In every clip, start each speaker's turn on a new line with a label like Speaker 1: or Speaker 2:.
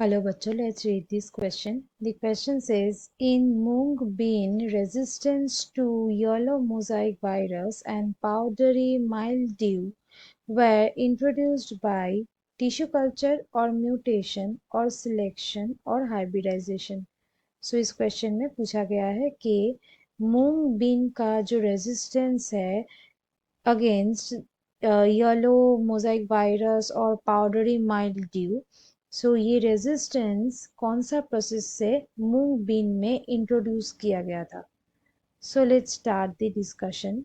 Speaker 1: Hello, bachcho. Let's read this question. The question says, in mung bean, resistance to yellow mosaic virus and powdery mildew were introduced by tissue culture or mutation or selection or hybridization. So इस question में पूछा गया है कि मूंग been का जो resistance है against yellow Mosaic virus और पाउडरी माइल्ड्यू, सो ये रेजिस्टेंस कौन सा प्रोसेस से मूंग बीन में इंट्रोड्यूस किया गया था. So let's start the discussion.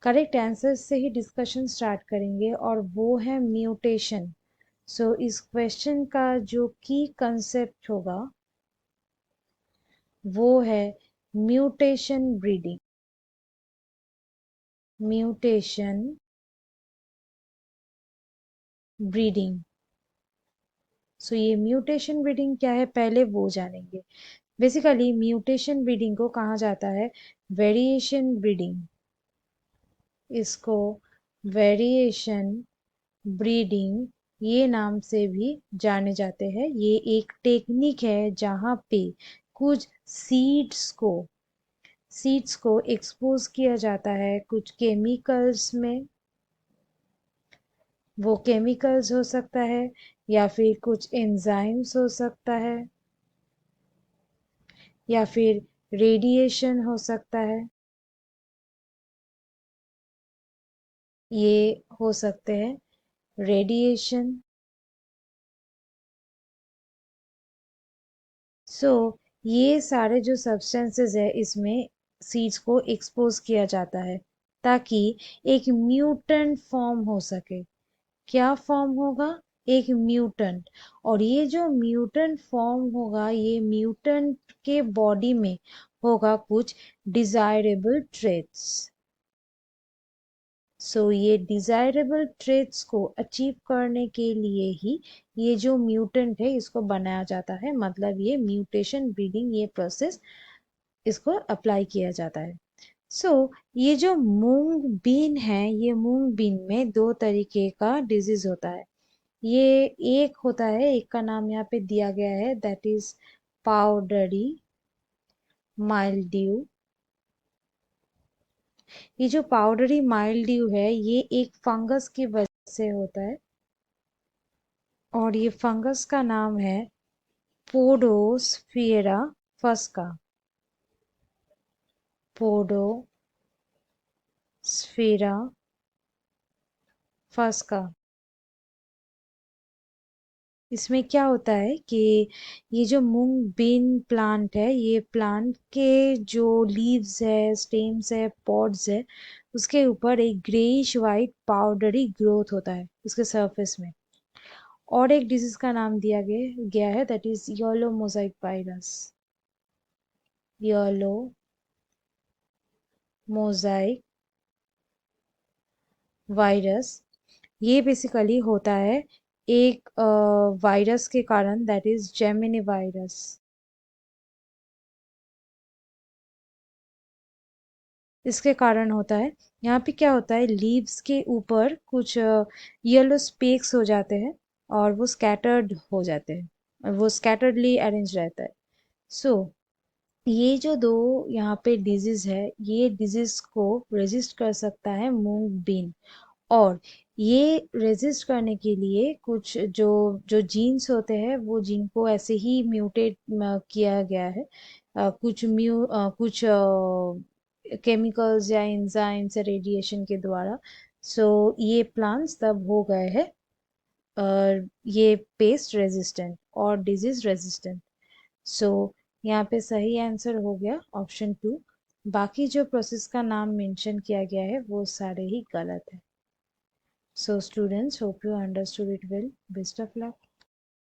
Speaker 1: Correct answer से ही डिस्कशन स्टार्ट करेंगे और वो है म्यूटेशन. सो इस क्वेश्चन का जो की कंसेप्ट होगा वो है mutation breeding. Mutation breeding. So ये म्यूटेशन ब्रीडिंग क्या है पहले वो जानेंगे. बेसिकली म्यूटेशन ब्रीडिंग को कहा जाता है वेरिएशन ब्रीडिंग. इसको वेरिएशन ब्रीडिंग ये नाम से भी जाने जाते हैं. ये एक टेक्निक है जहाँ पे कुछ सीड्स को एक्सपोज किया जाता है कुछ केमिकल्स में. वो केमिकल्स हो सकता है या फिर कुछ एंजाइम्स हो सकता है या फिर रेडिएशन हो सकता है. ये हो सकते हैं रेडिएशन. सो ये सारे जो सब्सटेंसेस है इसमें सीड्स को एक्सपोज किया जाता है ताकि एक म्यूटेंट फॉर्म हो सके. क्या फॉर्म होगा? एक म्यूटेंट. और ये जो म्यूटेंट फॉर्म होगा ये म्यूटेंट के बॉडी में होगा कुछ डिजायरेबल ट्रेट्स. सो ये डिजायरेबल ट्रेट्स को अचीव करने के लिए ही ये जो म्यूटेंट है इसको बनाया जाता है. मतलब ये म्यूटेशन ब्रीडिंग ये प्रोसेस इसको अप्लाई किया जाता है. सो ये जो मूंग बीन है ये मूंग बीन में दो तरीके का डिजीज होता है. ये एक होता है, एक का नाम यहाँ पे दिया गया है दैट इज पाउडरी माइल्ड्यू. ये जो पाउडरी माइल्ड्यू है ये एक फंगस की वजह से होता है और ये फंगस का नाम है पोडोस्फेरा फस्का. पोडोस्फेरा फस्का. इसमें क्या होता है कि ये जो मूंग बीन प्लांट है ये प्लांट के जो लीव्स है स्टेम्स है पॉड्स है उसके ऊपर एक ग्रेइश वाइट पाउडरी ग्रोथ होता है उसके सरफेस में. और एक डिजीज का नाम दिया गया है that is yellow Mosaic virus. Yellow Mosaic virus. ये बेसिकली होता है एक वायरस के कारण दैट इज जेमिनी वायरस. इसके कारण होता है. यहाँ पे क्या होता है लीव्स के ऊपर कुछ येलो स्पेक्स हो जाते हैं और वो स्कैटर्ड हो जाते हैं और वो स्कैटर्डली अरेंज रहता है. सो ये जो दो यहाँ पे डिजीज है ये डिजीज को रेजिस्ट कर सकता है मूंग बीन. और ये रेजिस्ट करने के लिए कुछ जो जो जीन्स होते हैं वो जीन को ऐसे ही म्यूटेट किया गया है कुछ केमिकल्स या एंजाइम्स या रेडिएशन के द्वारा. सो ये प्लांट्स तब हो गए हैं ये पेस्ट रेजिस्टेंट और डिजीज रेजिस्टेंट. सो यहाँ पे सही आंसर हो गया ऑप्शन 2. बाकी जो प्रोसेस का नाम मेंशन किया गया है वो सारे ही गलत है. So students, hope you understood it well. Best of luck.